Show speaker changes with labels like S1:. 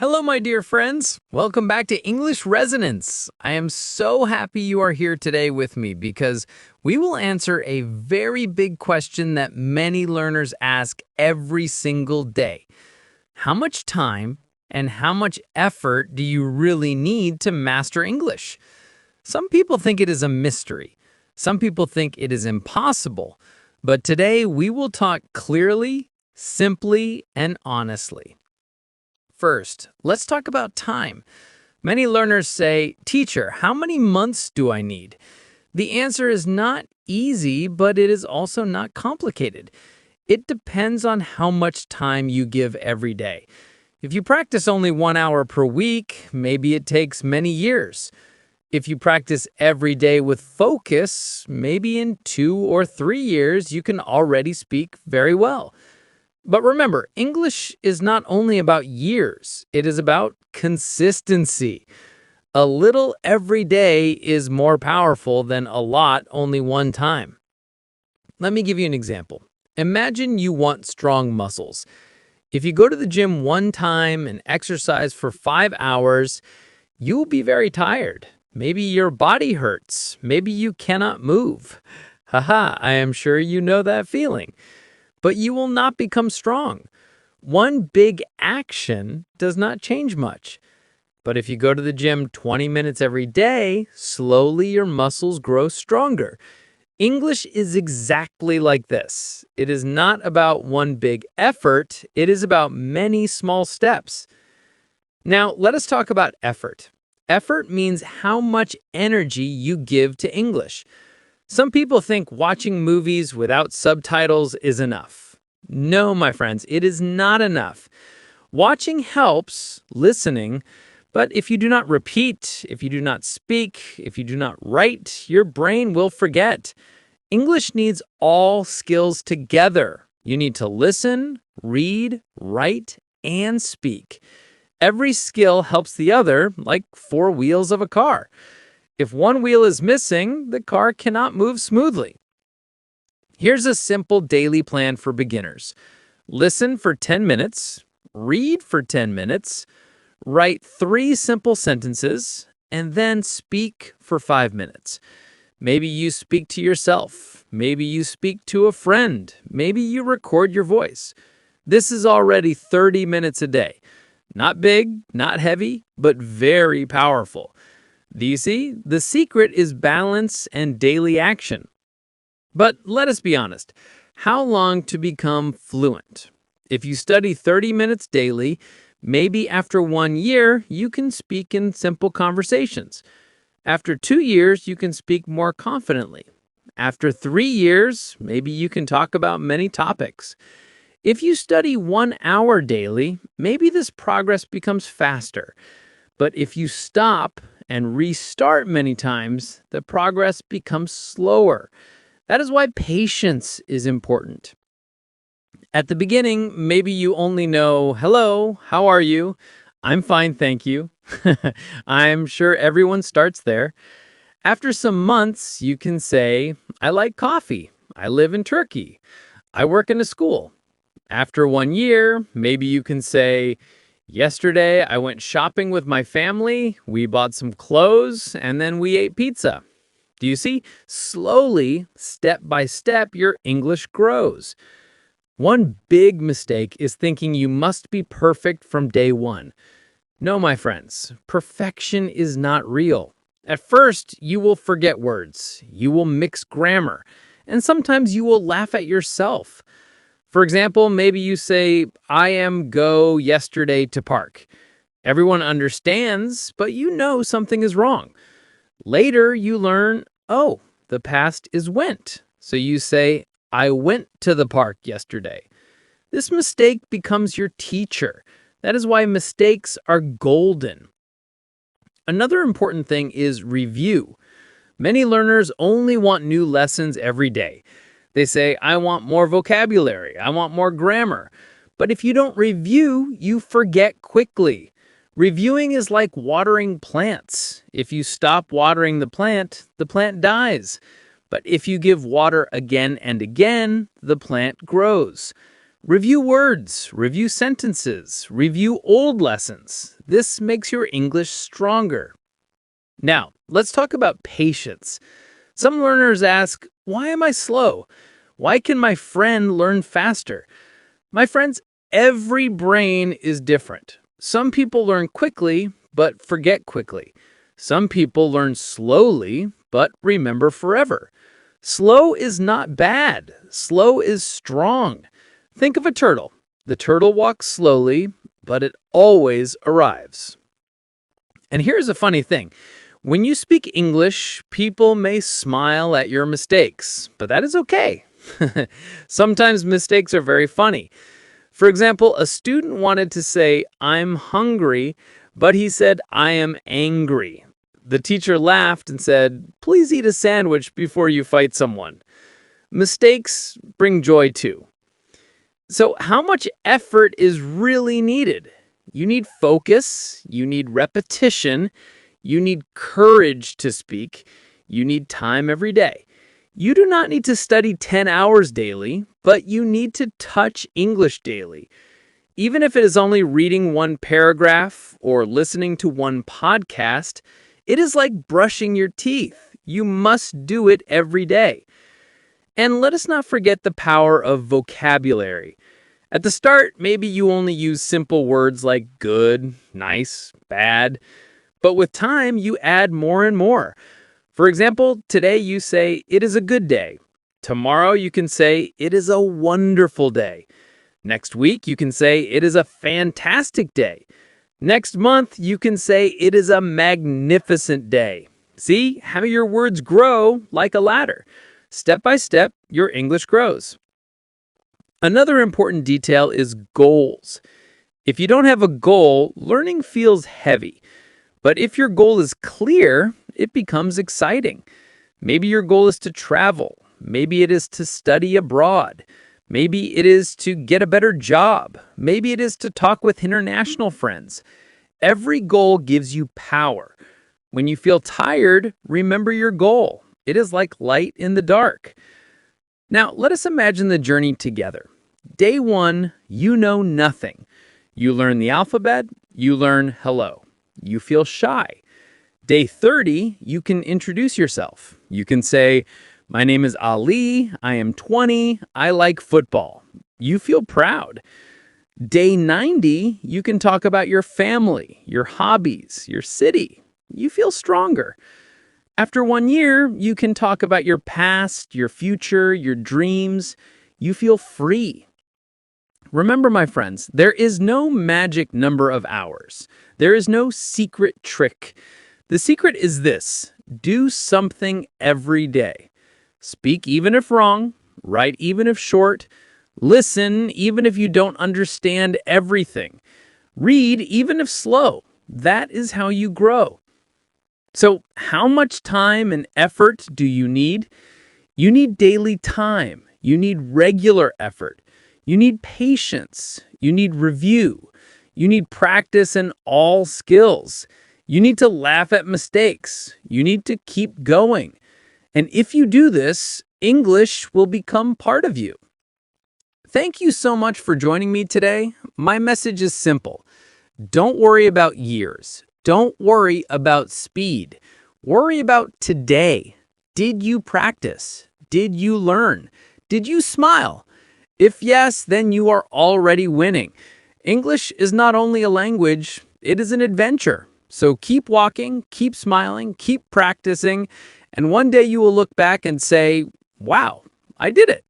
S1: Hello, my dear friends. Welcome back to English Resonance. I am so happy you are here today with me because we will answer a very big question that many learners ask every single day. How much time and how much effort do you really need to master English? Some people think it is a mystery. Some people think it is impossible. But today we will talk clearly, simply, and honestly. First, let's talk about time. Many learners say, "Teacher, how many months do I need?" The answer is not easy, but it is also not complicated. It depends on how much time you give every day. If you practice only 1 hour per week, maybe it takes many years. If you practice every day with focus, maybe in 2 or 3 years, you can already speak very well. But remember, English is not only about years, it is about consistency. A little every day is more powerful than a lot only one time. Let me give you an example. Imagine you want strong muscles. If you go to the gym one time and exercise for 5 hours, you will be very tired. Maybe your body hurts. Maybe you cannot move. Haha, I am sure you know that feeling. But you will not become strong. One big action does not change much. But if you go to the gym 20 minutes every day, slowly your muscles grow stronger. English is exactly like this. It is not about one big effort, it is about many small steps. Now, let us talk about effort. Effort means how much energy you give to English. Some people think watching movies without subtitles is enough. No, my friends, it is not enough. Watching helps, listening, but if you do not repeat, if you do not speak, if you do not write, your brain will forget. English needs all skills together. You need to listen, read, write, and speak. Every skill helps the other, like four wheels of a car. If one wheel is missing, the car cannot move smoothly. Here's a simple daily plan for beginners. Listen for 10 minutes, read for 10 minutes, write 3 simple sentences, and then speak for 5 minutes. Maybe you speak to yourself. Maybe you speak to a friend. Maybe you record your voice. This is already 30 minutes a day. Not big, not heavy, but very powerful. Do you see? The secret is balance and daily action. But let us be honest. How long to become fluent? If you study 30 minutes daily, maybe after 1 year, you can speak in simple conversations. After 2 years, you can speak more confidently. After 3 years, maybe you can talk about many topics. If you study 1 hour daily, maybe this progress becomes faster. But if you stop and restart many times, the progress becomes slower. That is why patience is important. At the beginning, maybe you only know, "Hello, how are you? I'm fine, thank you." I'm sure everyone starts there. After some months, you can say, "I like coffee. I live in Turkey. I work in a school." After 1 year, maybe you can say, "Yesterday, I went shopping with my family. We bought some clothes, and then we ate pizza." Do you see? Slowly, step by step, your English grows. One big mistake is thinking you must be perfect from day one. No, my friends, perfection is not real. At first, you will forget words, you will mix grammar, and sometimes you will laugh at yourself. For example, maybe you say, "I am go yesterday to park." Everyone understands, but you know something is wrong. Later, you learn, oh, the past is went. So you say, "I went to the park yesterday." This mistake becomes your teacher. That is why mistakes are golden. Another important thing is review. Many learners only want new lessons every day. They say, "I want more vocabulary. I want more grammar." But if you don't review, you forget quickly. Reviewing is like watering plants. If you stop watering the plant dies. But if you give water again and again, the plant grows. Review words, review sentences, review old lessons. This makes your English stronger. Now, let's talk about patience. Some learners ask, why am I slow? Why can my friend learn faster? My friends, every brain is different. Some people learn quickly, but forget quickly. Some people learn slowly, but remember forever. Slow is not bad. Slow is strong. Think of a turtle. The turtle walks slowly, but it always arrives. And here's a funny thing. When you speak English, people may smile at your mistakes, but that is okay. Sometimes mistakes are very funny. For example, a student wanted to say, I'm hungry, but he said, I am angry. The teacher laughed and said, please eat a sandwich before you fight someone. Mistakes bring joy too. So how much effort is really needed? You need focus, you need repetition, you need courage to speak, you need time every day. You do not need to study 10 hours daily, but you need to touch English daily. Even if it is only reading one paragraph or listening to one podcast, it is like brushing your teeth. You must do it every day. And let us not forget the power of vocabulary. At the start, maybe you only use simple words like good, nice, bad, but with time, you add more and more. For example, today you say, it is a good day. Tomorrow you can say, it is a wonderful day. Next week you can say, it is a fantastic day. Next month you can say, it is a magnificent day. See how your words grow like a ladder. Step by step, your English grows. Another important detail is goals. If you don't have a goal, learning feels heavy. But if your goal is clear, it becomes exciting. Maybe your goal is to travel. Maybe it is to study abroad. Maybe it is to get a better job. Maybe it is to talk with international friends. Every goal gives you power. When you feel tired, remember your goal. It is like light in the dark. Now, let us imagine the journey together. Day 1, you know nothing. You learn the alphabet, you learn hello. You feel shy. Day 30, you can introduce yourself. You can say, my name is Ali, I am 20, I like football. You feel proud. Day 90, you can talk about your family, your hobbies, your city. You feel stronger. After 1 year, you can talk about your past, your future, your dreams. You feel free. Remember, my friends, there is no magic number of hours. There is no secret trick. The secret is this: do something every day. Speak even if wrong, write even if short, listen even if you don't understand everything, read even if slow. That is how you grow. So, how much time and effort do you need? You need daily time. You need regular effort. You need patience. You need review. You need practice in all skills. You need to laugh at mistakes. You need to keep going. And if you do this, English will become part of you. Thank you so much for joining me today. My message is simple. Don't worry about years. Don't worry about speed. Worry about today. Did you practice? Did you learn? Did you smile? If yes, then you are already winning. English is not only a language, it is an adventure. So keep walking, keep smiling, keep practicing, and one day you will look back and say, wow, I did it.